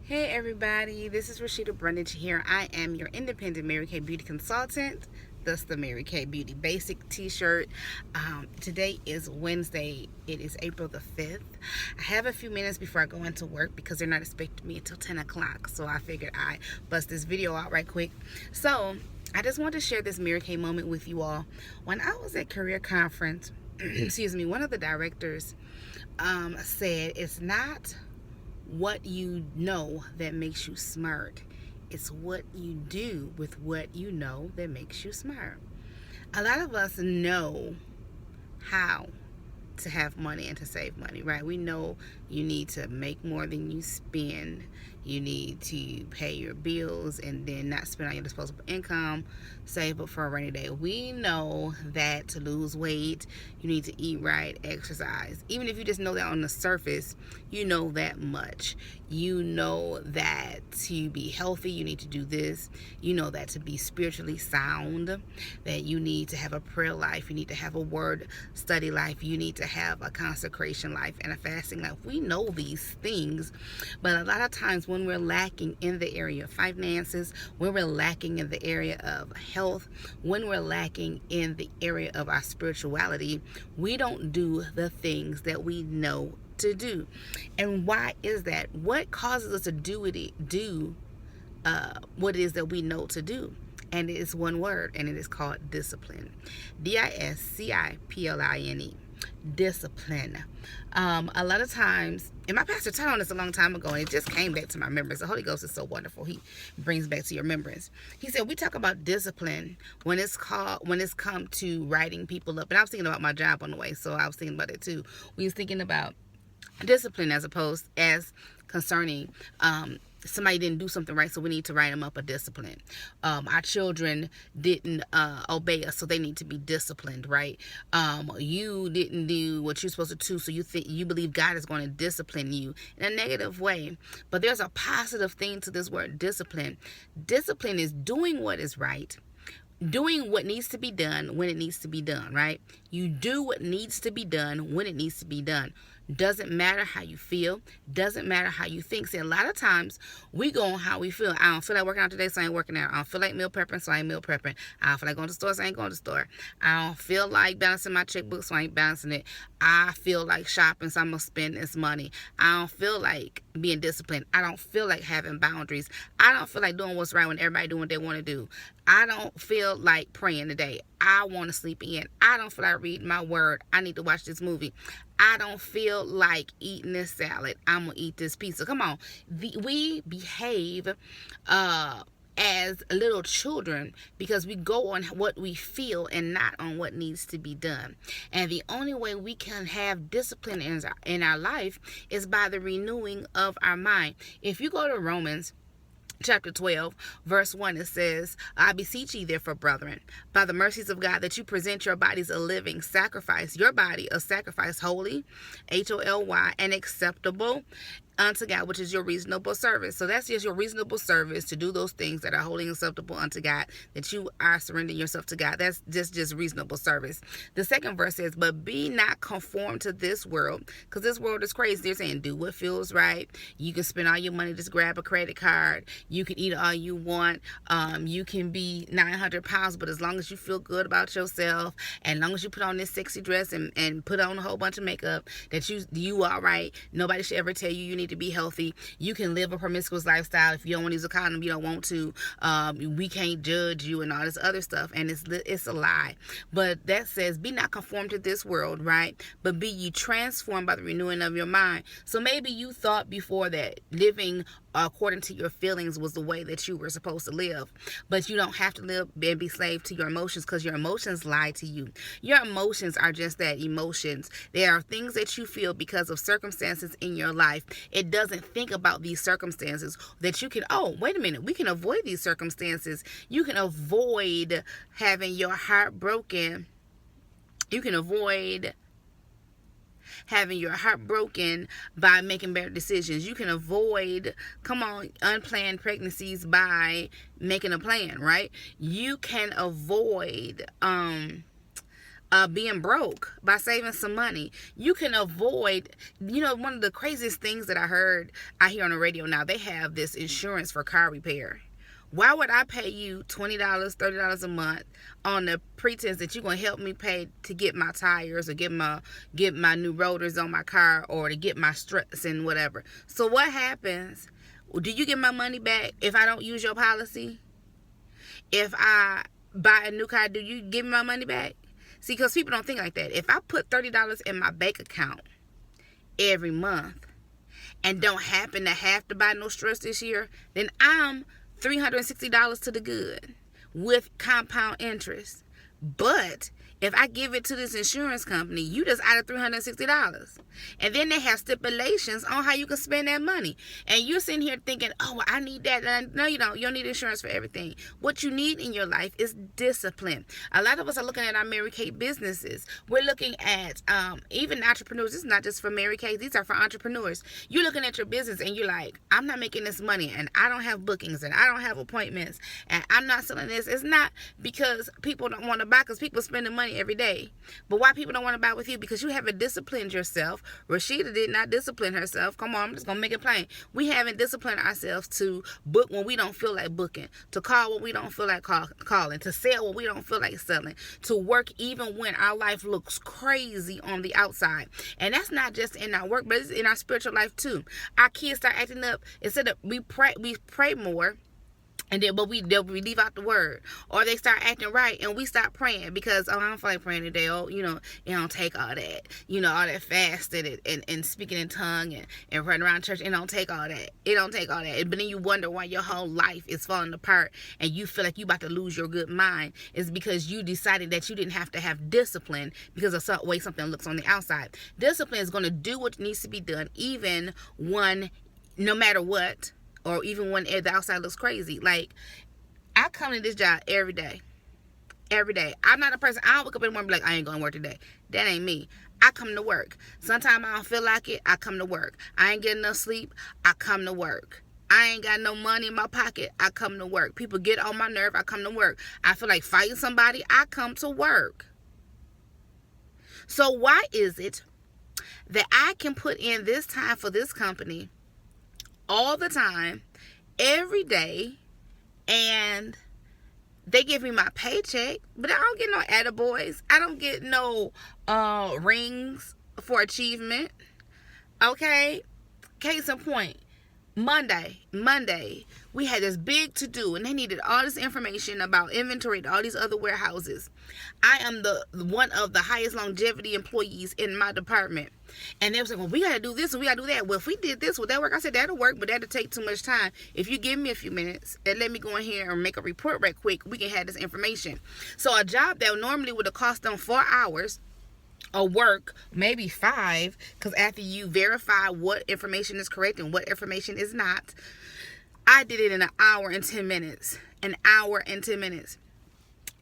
Hey everybody, this is Rashida Brundage here. I am your independent Mary Kay Beauty consultant, thus the Mary Kay Beauty Basic t-shirt. Today is Wednesday. It is April the 5th. I have a few minutes before I go into work because they're not expecting me until 10 o'clock. So I figured I bust this video out right quick. So I just wanted to share this Mary Kay moment with you all. When I was at career conference, excuse me, one of the directors said it's not what you know that makes you smart. It's what you do with what you know that makes you smart. A lot of us know how to have money and to save money, right? We know you need to make more than you spend. You need to pay your bills and then not spend on your disposable income, save up for a rainy day. We know that to lose weight, you need to eat right, exercise. Even if you just know that on the surface, you know that much. You know that to be healthy, you need to do this. You know that to be spiritually sound, that you need to have a prayer life, you need to have a word study life, you need to have a consecration life and a fasting life. We know these things, but a lot of times when we're lacking in the area of finances, when we're lacking in the area of health, when we're lacking in the area of our spirituality, we don't do the things that we know to do. And why is that? What causes us to do what it is that we know to do? And it is one word, and it is called discipline. Discipline. Discipline. A lot of times, and my pastor taught on this a long time ago, and it just came back to my remembrance. The Holy Ghost is so wonderful; He brings back to your remembrance. He said we talk about discipline when it's come to writing people up. And I was thinking about my job on the way, so I was thinking about it too. We was thinking about discipline as concerning somebody didn't do something right, so we need to write them up a discipline. Our children didn't obey us, so they need to be disciplined, right? You didn't do what you're supposed to do, so you believe God is going to discipline you in a negative way. But there's a positive thing to this word discipline. Discipline is doing what is right, doing what needs to be done when it needs to be done, right? You do what needs to be done when it needs to be done. Doesn't matter how you feel. Doesn't matter how you think. See, a lot of times we go on how we feel. I don't feel like working out today, so I ain't working out. I don't feel like meal prepping, so I ain't meal prepping. I don't feel like going to the store, so I ain't going to the store. I don't feel like balancing my checkbook, so I ain't balancing it. I feel like shopping, so I'm going to spend this money. I don't feel like being disciplined. I don't feel like having boundaries. I don't feel like doing what's right when everybody doing what they want to do. I don't feel like praying today. I want to sleep in. I don't feel like reading my word. I need to watch this movie. I don't feel like eating this salad. I'm going to eat this pizza. Come on. We behave as little children because we go on what we feel and not on what needs to be done. And the only way we can have discipline in our life is by the renewing of our mind. If you go to Romans chapter 12 verse 1, it says, I beseech ye therefore, brethren, by the mercies of God, that you present your bodies a living sacrifice, your body a sacrifice, holy, HOLY, and acceptable unto God, which is your reasonable service. So that's just your reasonable service, to do those things that are holy and acceptable unto God, that you are surrendering yourself to God. That's just reasonable service. The second verse says, but be not conformed to this world, because this world is crazy. They're saying do what feels right. You can spend all your money, just grab a credit card. You can eat all you want. You can be 900 pounds, but as long as you feel good about yourself, and as long as you put on this sexy dress and put on a whole bunch of makeup, that you all right. Nobody should ever tell you need to be healthy. You can live a promiscuous lifestyle. If you don't want to use a condom, you don't want to. We can't judge you and all this other stuff. And it's a lie. But that says, be not conformed to this world, right? But be ye transformed by the renewing of your mind. So maybe you thought before that living according to your feelings was the way that you were supposed to live, but you don't have to live and be slave to your emotions, because your emotions lie to you. Your emotions are just that, emotions. They are things that you feel because of circumstances in your life. It doesn't think about these circumstances that you can, oh, wait a minute, we can avoid these circumstances. You can avoid having your heart broken. You can avoid having your heart broken by making better decisions. You can avoid, unplanned pregnancies by making a plan, right? You can avoid being broke by saving some money. You can avoid, one of the craziest things that I hear on the radio now, they have this insurance for car repair. Why would I pay you $20, $30 a month on the pretense that you're going to help me pay to get my tires or get my new rotors on my car or to get my struts and whatever? So what happens? Do you get my money back if I don't use your policy? If I buy a new car, do you give me my money back? See, because people don't think like that. If I put $30 in my bank account every month and don't happen to have to buy no struts this year, then I'm $360 to the good with compound interest. But if I give it to this insurance company, you just out of $360. And then they have stipulations on how you can spend that money. And you're sitting here thinking, oh, well, I need that. And no, you don't. You don't need insurance for everything. What you need in your life is discipline. A lot of us are looking at our Mary Kay businesses. We're looking at even entrepreneurs. This is not just for Mary Kay. These are for entrepreneurs. You're looking at your business and you're like, I'm not making this money and I don't have bookings and I don't have appointments and I'm not selling this. It's not because people don't want to buy, because people spending money every day. But why people don't want to buy with you? Because you haven't disciplined yourself. Rashida did not discipline herself. Come on, I'm just gonna make it plain. We haven't disciplined ourselves to book when we don't feel like booking, to call when we don't feel like calling, to sell when we don't feel like selling, to work even when our life looks crazy on the outside. And that's not just in our work, but it's in our spiritual life too. Our kids start acting up. Instead of we pray more. And then, but we leave out the word, or they start acting right, and we stop praying because I don't feel like praying today. Oh, it don't take all that, all that fasting and speaking in tongue and running around church. It don't take all that. It don't take all that. But then you wonder why your whole life is falling apart, and you feel like you about to lose your good mind. It's because you decided that you didn't have to have discipline because of the way something looks on the outside. Discipline is going to do what needs to be done, even when, no matter what. Or even when the outside looks crazy. Like, I come to this job every day. Every day. I'm not a person, I don't wake up in the morning and be like, I ain't going to work today. That ain't me. I come to work. Sometimes I don't feel like it. I come to work. I ain't getting enough sleep. I come to work. I ain't got no money in my pocket. I come to work. People get on my nerve. I come to work. I feel like fighting somebody. I come to work. So why is it that I can put in this time for this company all the time, every day, and they give me my paycheck, but I don't get no attaboys. I don't get no rings for achievement. Okay? Case in point, Monday, we had this big to-do, and they needed all this information about inventory to all these other warehouses. I am the one of the highest longevity employees in my department. And they were saying, well, we got to do this and we got to do that. Well, if we did this, would that work? I said, that'll work, but that'll take too much time. If you give me a few minutes and let me go in here and make a report right quick, we can have this information. So a job that normally would have cost them 4 hours of work, maybe 5, because after you verify what information is correct and what information is not, I did it in an hour and 10 minutes. An hour and 10 minutes.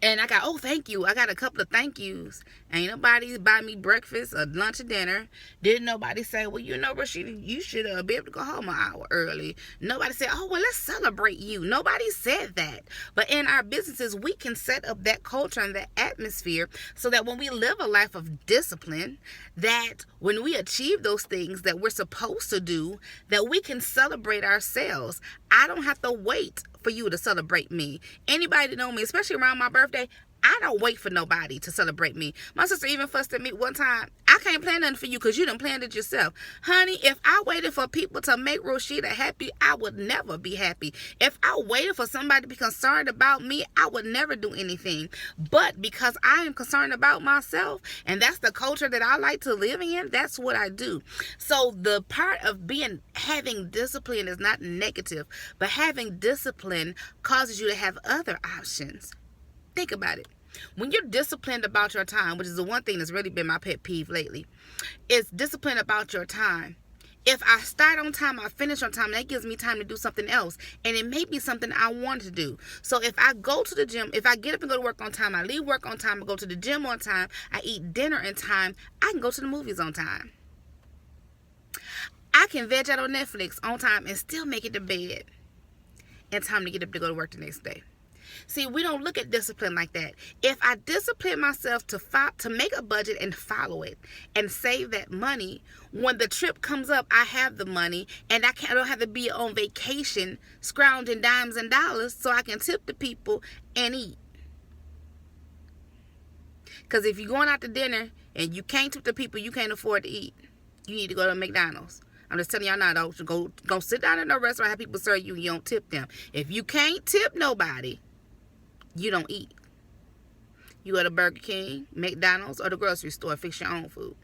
And I got, thank you. I got a couple of thank yous. Ain't nobody buy me breakfast or lunch or dinner. Didn't nobody say, well, Rashida, you should be able to go home an hour early. Nobody said, well, let's celebrate you. Nobody said that. But in our businesses, we can set up that culture and that atmosphere so that when we live a life of discipline, that when we achieve those things that we're supposed to do, that we can celebrate ourselves. I don't have to wait for you to celebrate me. Anybody that know me, especially around my birthday, I don't wait for nobody to celebrate me. My sister even fussed at me one time. I can't plan nothing for you because you done planned it yourself. Honey, if I waited for people to make Rashida happy, I would never be happy. If I waited for somebody to be concerned about me, I would never do anything. But because I am concerned about myself, and that's the culture that I like to live in, that's what I do. So the part of having discipline is not negative, but having discipline causes you to have other options. Think about it. When you're disciplined about your time, which is the one thing that's really been my pet peeve lately, is discipline about your time. If I start on time, I finish on time, that gives me time to do something else. And it may be something I want to do. So if I go to the gym, if I get up and go to work on time, I leave work on time, I go to the gym on time, I eat dinner in time, I can go to the movies on time. I can veg out on Netflix on time and still make it to bed in time to get up to go to work the next day. See, we don't look at discipline like that. If I discipline myself to make a budget and follow it and save that money, when the trip comes up, I have the money, and I don't have to be on vacation scrounging dimes and dollars so I can tip the people and eat. Because if you're going out to dinner and you can't tip the people, you can't afford to eat. You need to go to McDonald's. I'm just telling y'all now, don't go sit down in a restaurant, have people serve you, and you don't tip them. If you can't tip nobody, you don't eat. You go to Burger King, McDonald's, or the grocery store, fix your own food.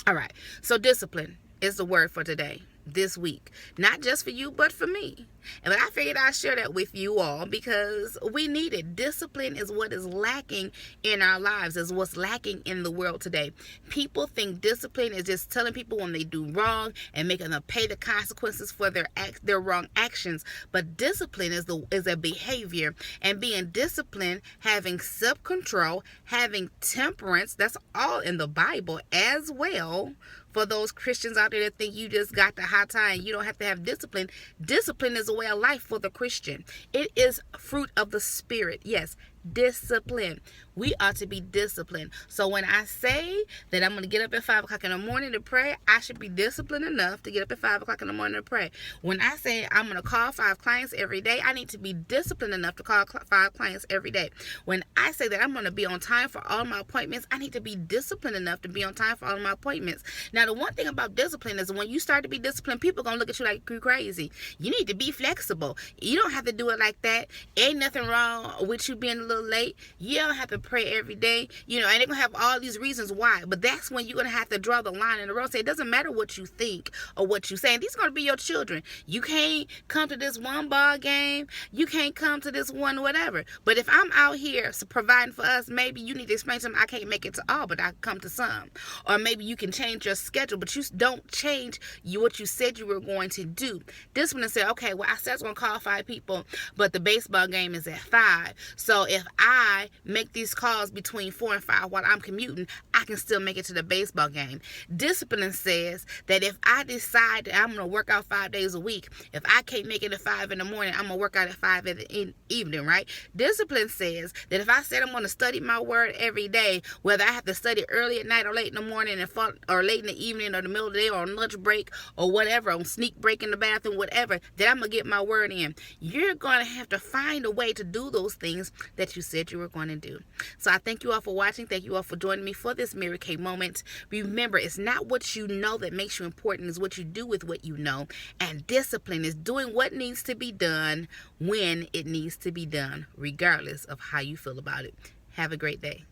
All right, so discipline is the word for today, this week. Not just for you, but for me. And I figured I'd share that with you all because we need it. Discipline is what is lacking in our lives, is what's lacking in the world today. People think discipline is just telling people when they do wrong and making them pay the consequences for their wrong actions. But discipline is a behavior, and being disciplined, having self-control, having temperance, that's all in the Bible as well. For those Christians out there that think you just got the high time, you don't have to have discipline. Discipline is a way of life for the Christian. It is fruit of the Spirit. Yes, discipline. We ought to be disciplined. So when I say that I'm going to get up at 5 o'clock in the morning to pray, I should be disciplined enough to get up at 5 o'clock in the morning to pray. When I say I'm going to call 5 clients every day, I need to be disciplined enough to call 5 clients every day. When I say that I'm going to be on time for all my appointments, I need to be disciplined enough to be on time for all my appointments. Now, the one thing about discipline is when you start to be disciplined, people are going to look at you like you're crazy. You need to be flexible. You don't have to do it like that. Ain't nothing wrong with you being a little late. You don't have to pray every day, and they're gonna have all these reasons why, but that's when you're gonna have to draw the line in the road. Say it doesn't matter what you think or what you say, and these are gonna be your children. You can't come to this one ball game, you can't come to this one whatever, but if I'm out here providing for us, maybe you need to explain to them, I can't make it to all, but I can come to some. Or maybe you can change your schedule, but you don't change what you said you were going to do. This one said, okay, well, I said I was gonna call 5 people, but the baseball game is at 5, so if I make these calls between 4 and 5 while I'm commuting, I can still make it to the baseball game. Discipline says that if I decide that I'm going to work out 5 days a week, if I can't make it at 5 in the morning, I'm going to work out at 5 in the evening, right? Discipline says that if I said I'm going to study my word every day, whether I have to study early at night or late in the morning or late in the evening or the middle of the day or on lunch break or whatever, on sneak break in the bathroom, whatever, that I'm going to get my word in. You're going to have to find a way to do those things that you said you were going to do. So I thank you all for watching. Thank you all for joining me for this Mary Kay moment. Remember, it's not what you know that makes you important. It's what you do with what you know. And discipline is doing what needs to be done when it needs to be done, regardless of how you feel about it. Have a great day.